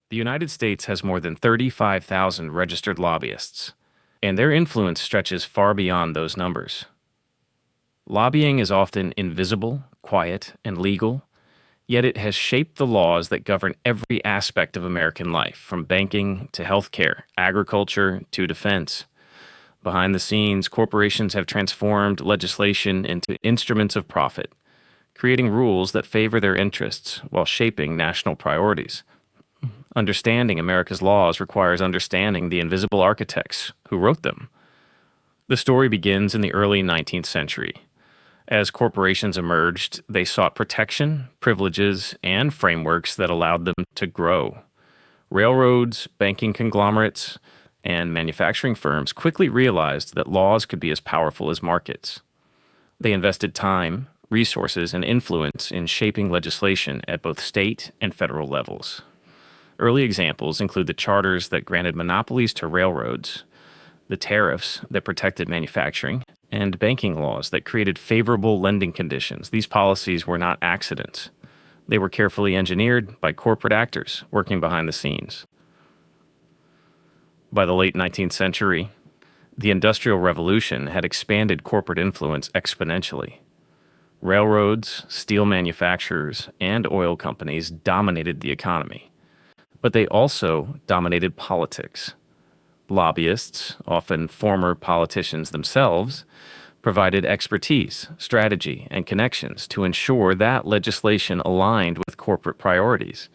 The United States has more than 35,000 registered lobbyists, and their influence stretches far beyond those numbers. Lobbying is often invisible, quiet, and legal, yet it has shaped the laws that govern every aspect of American life, from banking to healthcare, agriculture to defense. Behind the scenes, corporations have transformed legislation into instruments of profit, creating rules that favor their interests while shaping national priorities. Understanding America's laws requires understanding the invisible architects who wrote them. The story begins in the early 19th century. As corporations emerged, they sought protection, privileges, and frameworks that allowed them to grow. Railroads, banking conglomerates, and manufacturing firms quickly realized that laws could be as powerful as markets. They invested time, resources, and influence in shaping legislation at both state and federal levels. Early examples include the charters that granted monopolies to railroads, the tariffs that protected manufacturing, and banking laws that created favorable lending conditions. These policies were not accidents. They were carefully engineered by corporate actors working behind the scenes. By the late 19th century, the Industrial Revolution had expanded corporate influence exponentially. Railroads, steel manufacturers, and oil companies dominated the economy, but they also dominated politics. Lobbyists, often former politicians themselves, provided expertise, strategy, and connections to ensure that legislation aligned with corporate priorities.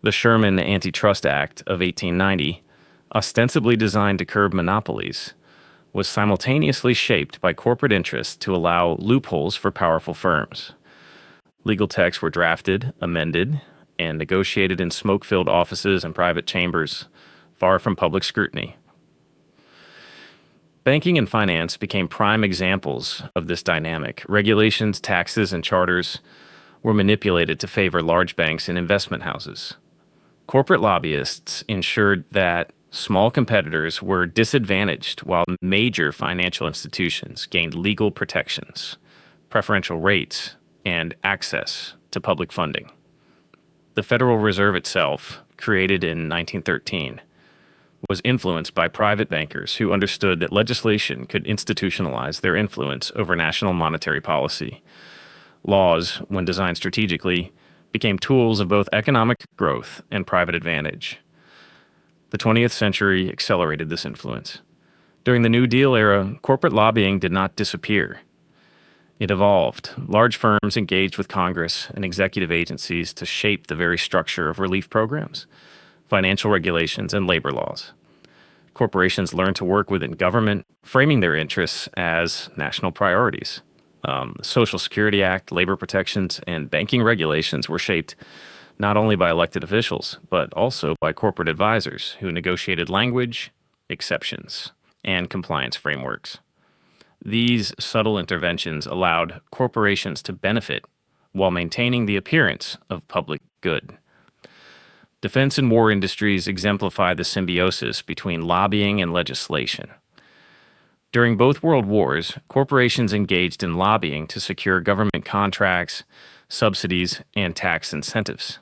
The Sherman Antitrust Act of 1890, ostensibly designed to curb monopolies, was simultaneously shaped by corporate interests to allow loopholes for powerful firms. Legal texts were drafted, amended, and negotiated in smoke-filled offices and private chambers, far from public scrutiny. Banking and finance became prime examples of this dynamic. Regulations, taxes, and charters were manipulated to favor large banks and investment houses. Corporate lobbyists ensured that small competitors were disadvantaged while major financial institutions gained legal protections, preferential rates, and access to public funding. The Federal Reserve itself, created in 1913, was influenced by private bankers who understood that legislation could institutionalize their influence over national monetary policy. Laws, when designed strategically, became tools of both economic growth and private advantage. The 20th century accelerated this influence. During the New Deal era, corporate lobbying did not disappear. It evolved. Large firms engaged with Congress and executive agencies to shape the very structure of relief programs, financial regulations, and labor laws. Corporations learned to work within government, framing their interests as national priorities. The Social Security Act, labor protections, and banking regulations were shaped not only by elected officials, but also by corporate advisors who negotiated language, exceptions, and compliance frameworks. These subtle interventions allowed corporations to benefit while maintaining the appearance of public good. Defense and war industries exemplify the symbiosis between lobbying and legislation. During both world wars, corporations engaged in lobbying to secure government contracts, subsidies, and tax incentives.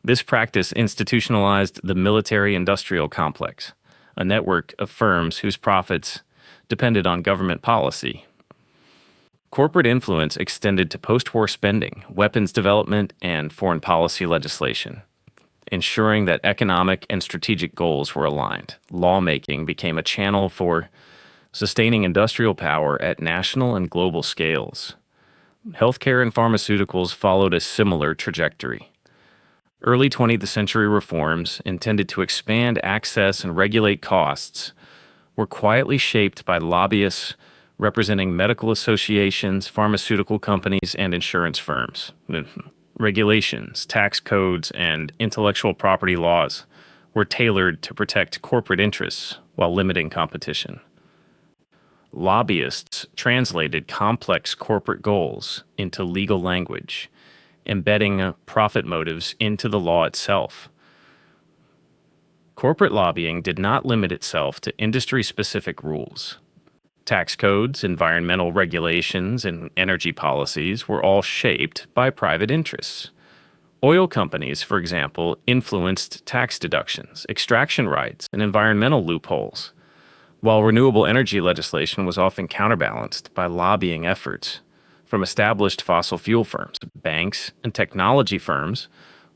This practice institutionalized the military-industrial complex, a network of firms whose profits depended on government policy. Corporate influence extended to post-war spending, weapons development, and foreign policy legislation. Ensuring that economic and strategic goals were aligned, lawmaking became a channel for sustaining industrial power at national and global scales. Healthcare and pharmaceuticals followed a similar trajectory. Early 20th century reforms intended to expand access and regulate costs were quietly shaped by lobbyists representing medical associations, pharmaceutical companies, and insurance firms. Regulations, tax codes, and intellectual property laws were tailored to protect corporate interests while limiting competition. Lobbyists translated complex corporate goals into legal language, embedding profit motives into the law itself. Corporate lobbying did not limit itself to industry-specific rules. Tax codes, environmental regulations, and energy policies were all shaped by private interests. Oil companies, for example, influenced tax deductions, extraction rights, and environmental loopholes, while renewable energy legislation was often counterbalanced by lobbying efforts from established fossil fuel firms. Banks and technology firms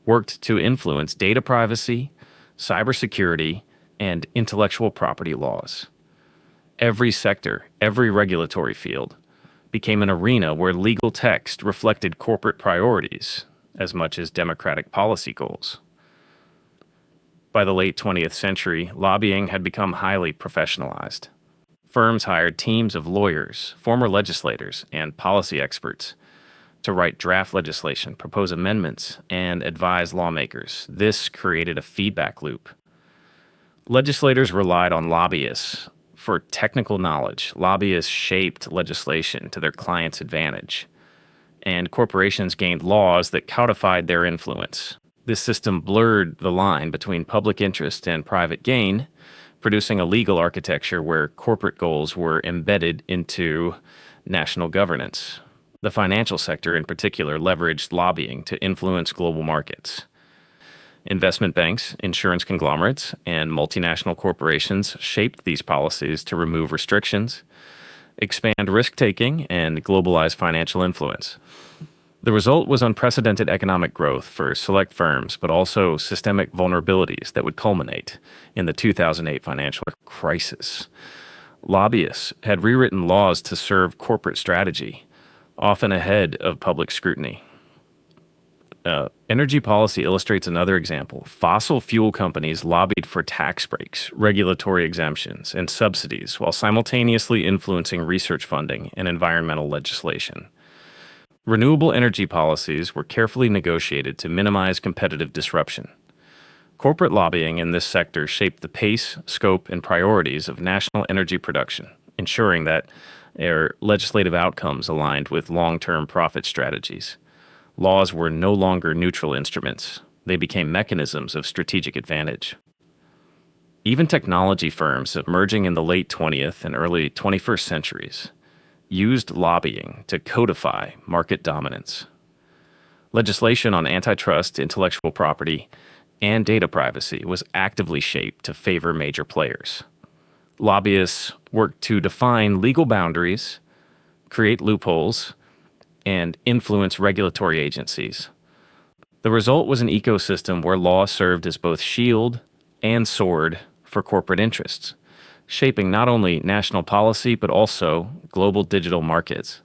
worked to influence data privacy, cybersecurity, and intellectual property laws. Every sector, every regulatory field, became an arena where legal text reflected corporate priorities as much as democratic policy goals. By the late 20th century, lobbying had become highly professionalized. Firms hired teams of lawyers, former legislators, and policy experts to write draft legislation, propose amendments, and advise lawmakers. This created a feedback loop. Legislators relied on lobbyists for technical knowledge. Lobbyists shaped legislation to their clients' advantage, and corporations gained laws that codified their influence. This system blurred the line between public interest and private gain, producing a legal architecture where corporate goals were embedded into national governance. The financial sector, in particular, leveraged lobbying to influence global markets. Investment banks, insurance conglomerates, and multinational corporations shaped these policies to remove restrictions, expand risk-taking, and globalize financial influence. The result was unprecedented economic growth for select firms, but also systemic vulnerabilities that would culminate in the 2008 financial crisis. Lobbyists had rewritten laws to serve corporate strategy, often ahead of public scrutiny. Energy policy illustrates another example. Fossil fuel companies lobbied for tax breaks, regulatory exemptions, and subsidies while simultaneously influencing research funding and environmental legislation. Renewable energy policies were carefully negotiated to minimize competitive disruption. Corporate lobbying in this sector shaped the pace, scope, and priorities of national energy production, ensuring that their legislative outcomes aligned with long-term profit strategies. Laws were no longer neutral instruments. They became mechanisms of strategic advantage. Even technology firms emerging in the late 20th and early 21st centuries used lobbying to codify market dominance. Legislation on antitrust, intellectual property, and data privacy was actively shaped to favor major players. Lobbyists worked to define legal boundaries, create loopholes, and influence regulatory agencies. The result was an ecosystem where law served as both shield and sword for corporate interests, shaping not only national policy but also global digital markets.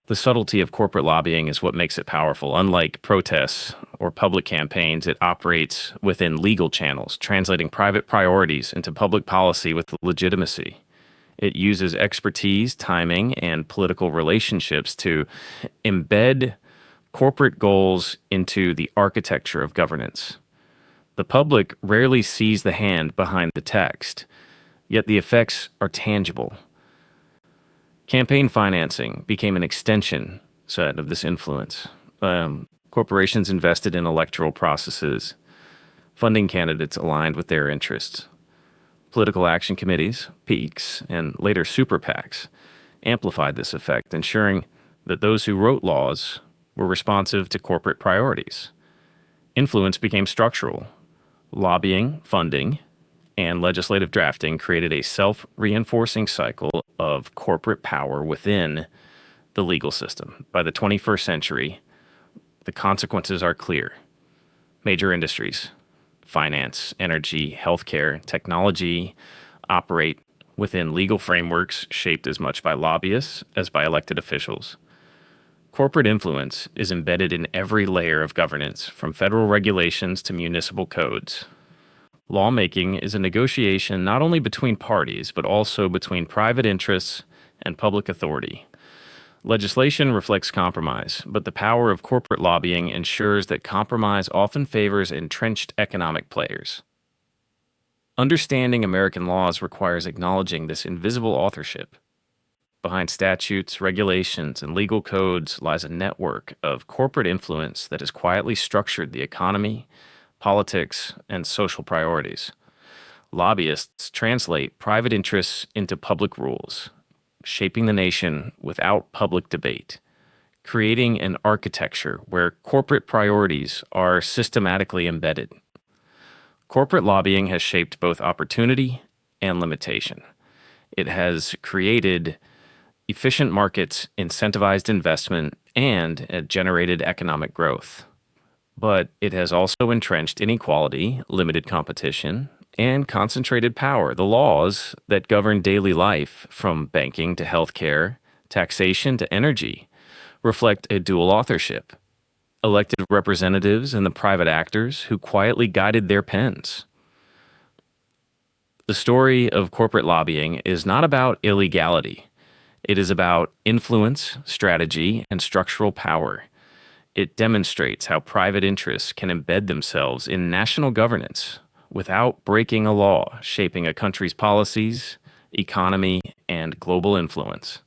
The subtlety of corporate lobbying is what makes it powerful. Unlike protests or public campaigns, it operates within legal channels, translating private priorities into public policy with legitimacy. It uses expertise, timing, and political relationships to embed corporate goals into the architecture of governance. The public rarely sees the hand behind the text, yet the effects are tangible. Campaign financing became an extension set of this influence. Corporations invested in electoral processes, funding candidates aligned with their interests. Political action committees, peaks, and later super PACs amplified this effect, ensuring that those who wrote laws were responsive to corporate priorities. Influence became structural. Lobbying, funding, and legislative drafting created a self-reinforcing cycle of corporate power within the legal system. By the 21st century, the consequences are clear. Major industries, finance, energy, healthcare, technology operate within legal frameworks shaped as much by lobbyists as by elected officials. Corporate influence is embedded in every layer of governance, from federal regulations to municipal codes. Lawmaking is a negotiation not only between parties, but also between private interests and public authority. Legislation reflects compromise, but the power of corporate lobbying ensures that compromise often favors entrenched economic players. Understanding American laws requires acknowledging this invisible authorship. Behind statutes, regulations, and legal codes lies a network of corporate influence that has quietly structured the economy, politics, and social priorities. Lobbyists translate private interests into public rules, shaping the nation without public debate. creating an architecture where corporate priorities are systematically embedded. Corporate lobbying has shaped both opportunity and limitation. It has created efficient markets, incentivized investment, and generated economic growth. But it has also entrenched inequality, limited competition, and concentrated power. The laws that govern daily life, from banking to healthcare, taxation to energy, reflect a dual authorship: elected representatives and the private actors who quietly guided their pens. The story of corporate lobbying is not about illegality. It is about influence, strategy, and structural power. It demonstrates how private interests can embed themselves in national governance without breaking a law, shaping a country's policies, economy, and global influence.